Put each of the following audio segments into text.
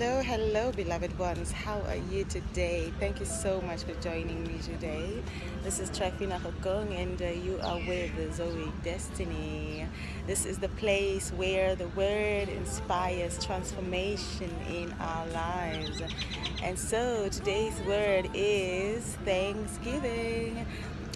Hello, beloved ones. How are you today? Thank you so much for joining me today. This is Trifina Hokong, and you are with Zoe Destiny. This is the place where the word inspires transformation in our lives. And so today's word is Thanksgiving.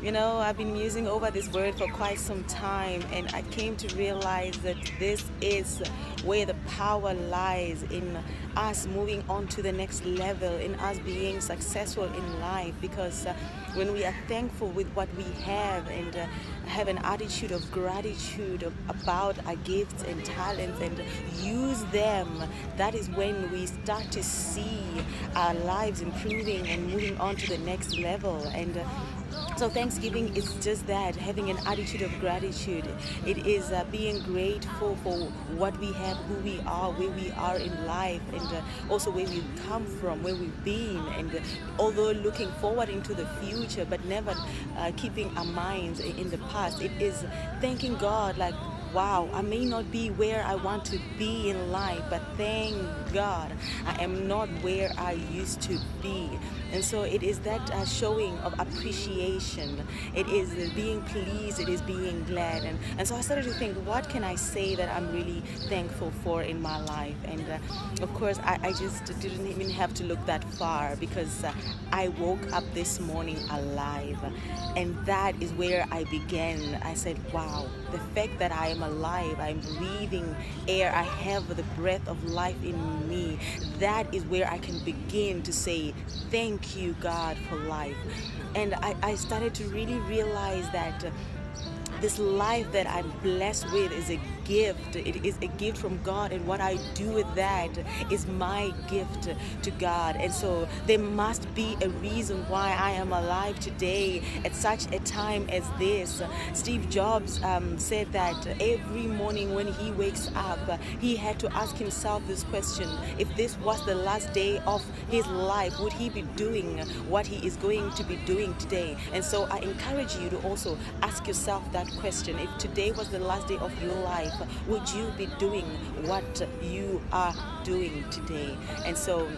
I've been musing over this word for quite some time, and I came to realize that this is where the power lies in us moving on to the next level, in us being successful in life. Because when we are thankful with what we have and have an attitude of gratitude about our gifts and talents and use them, that is when we start to see our lives improving and moving on to the next level. And so Thanksgiving is just that, having an attitude of gratitude. It is being grateful for what we have, who we are, where we are in life, and also where we've come from, where we've been, and although looking forward into the future, but never keeping our minds in the past. It is thanking God, like, wow, I may not be where I want to be in life, but thank God I am not where I used to be. And so it is that showing of appreciation. It is being pleased. It is being glad. And so I started to think, what can I say that I'm really thankful for in my life? And of course, I just didn't even have to look that far, because I woke up this morning alive. And that is where I began. I said, wow, the fact that I am alive, I'm breathing air, I have the breath of life in me, that is where I can begin to say, thank you, God, for life. And I started to really realize that this life that I'm blessed with is a gift. It is a gift from God, and what I do with that is my gift to God. And so there must be a reason why I am alive today at such a time as this. Steve Jobs said that every morning when he wakes up, he had to ask himself this question: if this was the last day of his life, would he be doing what he is going to be doing today? And so I encourage you to also ask yourself that question. If today was the last day of your life, would you be doing what you are doing today? And so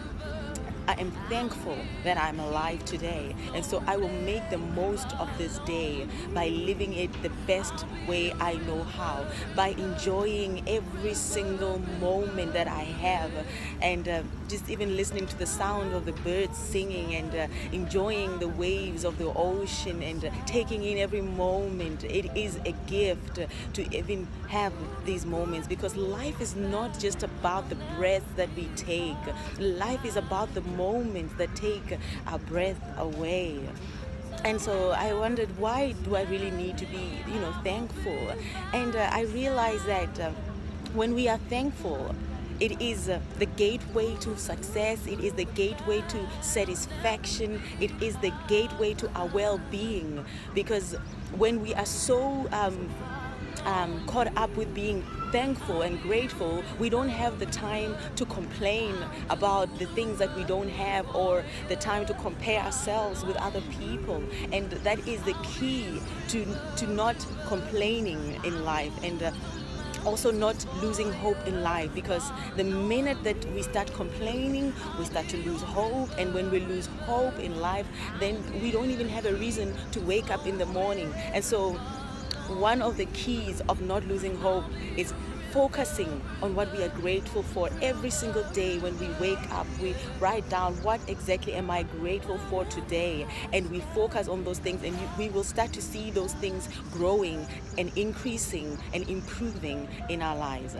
I am thankful that I'm alive today. And so I will make the most of this day by living it the best way I know how, by enjoying every single moment that I have, and just even listening to the sound of the birds singing, and enjoying the waves of the ocean, and taking in every moment. It is a gift to even have these moments, because life is not just about the breath that we take. Life is about the moments that take our breath away. And so I wondered, why do I really need to be, thankful? And I realized that when we are thankful, it is the gateway to success. It is the gateway to satisfaction. It is the gateway to our well-being. Because when we are so caught up with being thankful and grateful, we don't have the time to complain about the things that we don't have, or the time to compare ourselves with other people. And that is the key to not complaining in life, and also not losing hope in life. Because the minute that we start complaining, we start to lose hope. And when we lose hope in life, then we don't even have a reason to wake up in the morning. And so one of the keys of not losing hope is focusing on what we are grateful for every single day. When we wake up, we write down, what exactly am I grateful for today? And we focus on those things, and we will start to see those things growing and increasing and improving in our lives.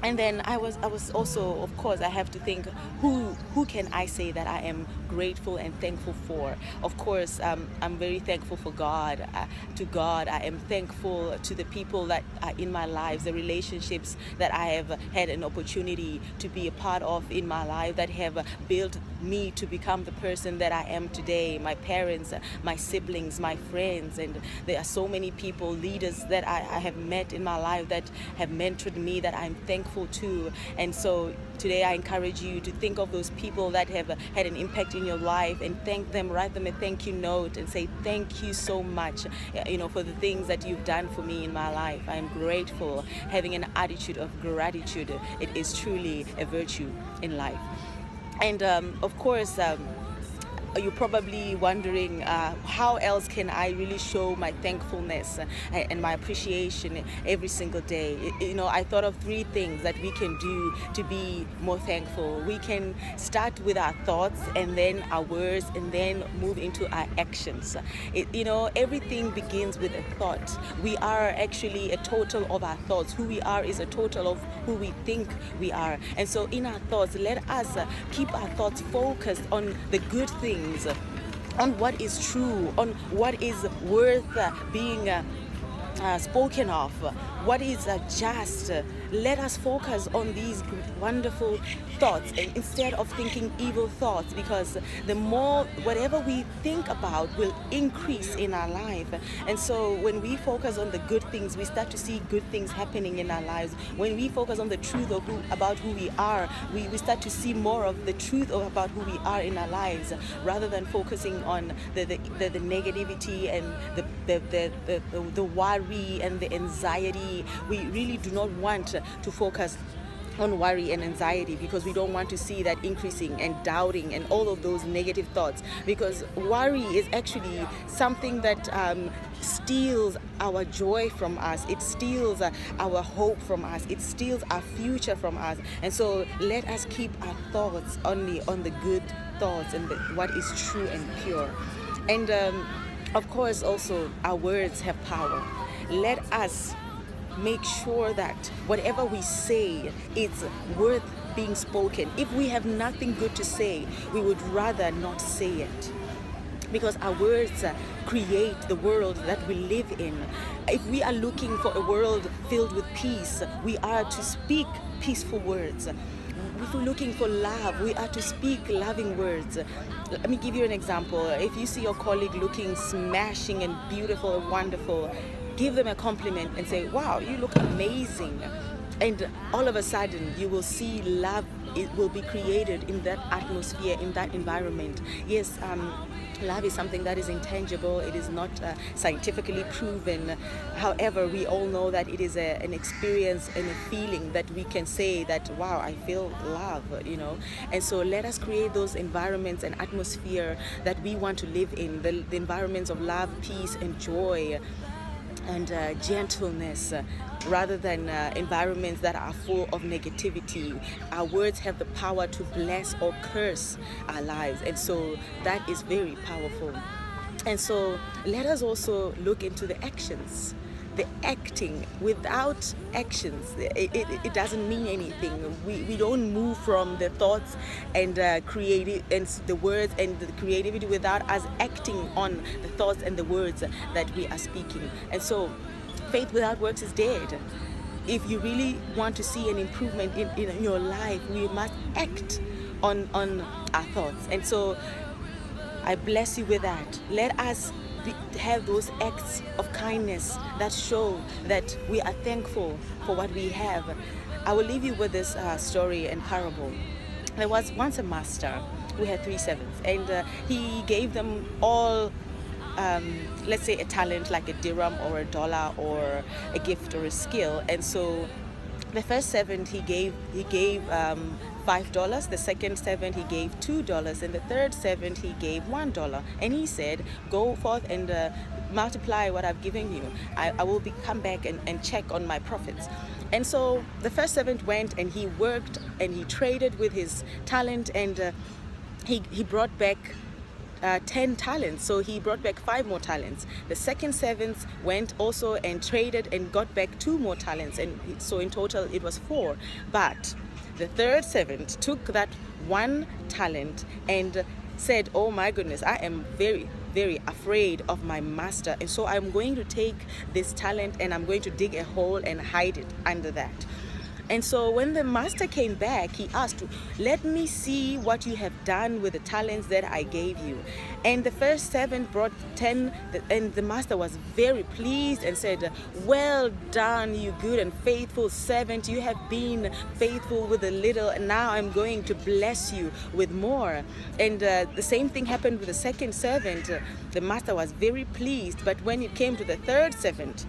And then I was also, of course, I have to think, who can I say that I am grateful and thankful for? Of course, I'm very thankful for God. To God, I am thankful to the people that are in my lives, the relationships that I have had an opportunity to be a part of in my life, that have built me to become the person that I am today. My parents, my siblings, my friends, and there are so many people, leaders that I have met in my life that have mentored me that I'm thankful to. And so today I encourage you to think of those people that have had an impact in your life and thank them. Write them a thank you note and say thank you so much, for the things that you've done for me in my life. I'm grateful. Having an attitude of gratitude, it is truly a virtue in life. And of course, you're probably wondering how else can I really show my thankfulness and my appreciation every single day. I thought of 3 things that we can do to be more thankful. We can start with our thoughts and then our words and then move into our actions. Everything begins with a thought. We are actually a total of our thoughts. Who we are is a total of who we think we are. And so in our thoughts, let us keep our thoughts focused on the good things, on what is true, on what is worth being spoken of, what is just. Let us focus on these wonderful thoughts instead of thinking evil thoughts, because the more whatever we think about will increase in our life. And so when we focus on the good things, we start to see good things happening in our lives. When we focus on the truth about who we are, we start to see more of the truth about who we are in our lives, rather than focusing on the negativity and the worry and the anxiety. We really do not want to focus on worry and anxiety, because we don't want to see that increasing and doubting and all of those negative thoughts, because worry is actually something that steals our joy from us. It steals our hope from us. It steals our future from us. And so let us keep our thoughts only on the good thoughts and what is true and pure. And of course also our words have power. Let us make sure that whatever we say is worth being spoken. If we have nothing good to say, we would rather not say it, because our words create the world that we live in. If we are looking for a world filled with peace, we are to speak peaceful words. If we're looking for love, we are to speak loving words. Let me give you an example. If you see your colleague looking smashing and beautiful and wonderful, give them a compliment and say, wow, you look amazing. And all of a sudden you will see love. It will be created in that atmosphere, in that environment. Yes, love is something that is intangible. It is not scientifically proven. However, we all know that it is an experience and a feeling that we can say that, wow, I feel love, And so let us create those environments and atmosphere that we want to live in, the environments of love, peace, and joy, and gentleness, rather than environments that are full of negativity. Our words have the power to bless or curse our lives, and so that is very powerful. And so let us also look into the actions. The acting. Without actions, it doesn't mean anything. We don't move from the thoughts and creative and the words and the creativity without us acting on the thoughts and the words that we are speaking. And so faith without works is dead. If you really want to see an improvement in your life, we must act on our thoughts. And so I bless you with that. Let us have those acts of kindness that show that we are thankful for what we have. I will leave you with this story and parable. There was once a master who had 3 servants, and he gave them all let's say a talent, like a dirham or a dollar or a gift or a skill. And so the first servant he gave $5, the second servant he gave $2, and the third servant he gave $1. And he said, go forth and multiply what I've given you. I will come back and check on my profits. And so the first servant went and he worked and he traded with his talent, and he brought back 10 talents. So he brought back 5 more talents. The second servant went also and traded and got back 2 more talents, and so in total it was 4. But the third servant took that 1 talent and said, oh my goodness, I am very, very afraid of my master, and so I'm going to take this talent and I'm going to dig a hole and hide it under that. And so when the master came back, he asked, let me see what you have done with the talents that I gave you. And the first servant brought 10, and the master was very pleased and said, well done, you good and faithful servant. You have been faithful with a little, and now I'm going to bless you with more. And the same thing happened with the second servant. The master was very pleased, but when it came to the third servant,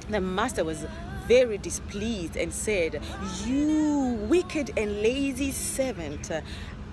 the master was very displeased and said, you wicked and lazy servant,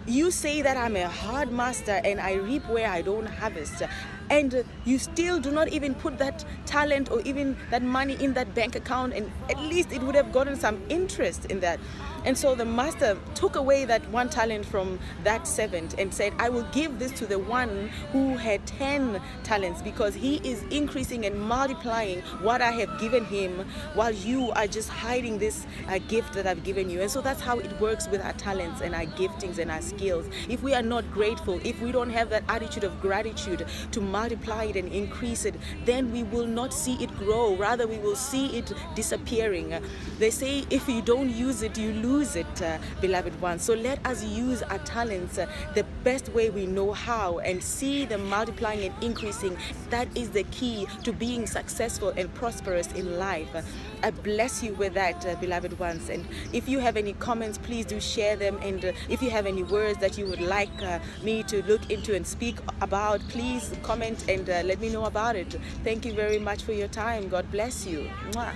you say that I'm a hard master and I reap where I don't harvest, and you still do not even put that talent or even that money in that bank account, and at least it would have gotten some interest in that. And so the master took away that one talent from that servant and said, I will give this to the one who had 10 talents, because he is increasing and multiplying what I have given him, while you are just hiding this gift that I've given you. And so that's how it works with our talents and our giftings and our skills. If we are not grateful, if we don't have that attitude of gratitude to multiply it and increase it, then we will not see it grow. Rather, we will see it disappearing. They say if you don't use it, you lose it, beloved ones. So let us use our talents the best way we know how, and see them multiplying and increasing. That is the key to being successful and prosperous in life. I bless you with that, beloved ones. And if you have any comments, please do share them. And if you have any words that you would like me to look into and speak about, please comment and let me know about it. Thank you very much for your time. God bless you. Mwah.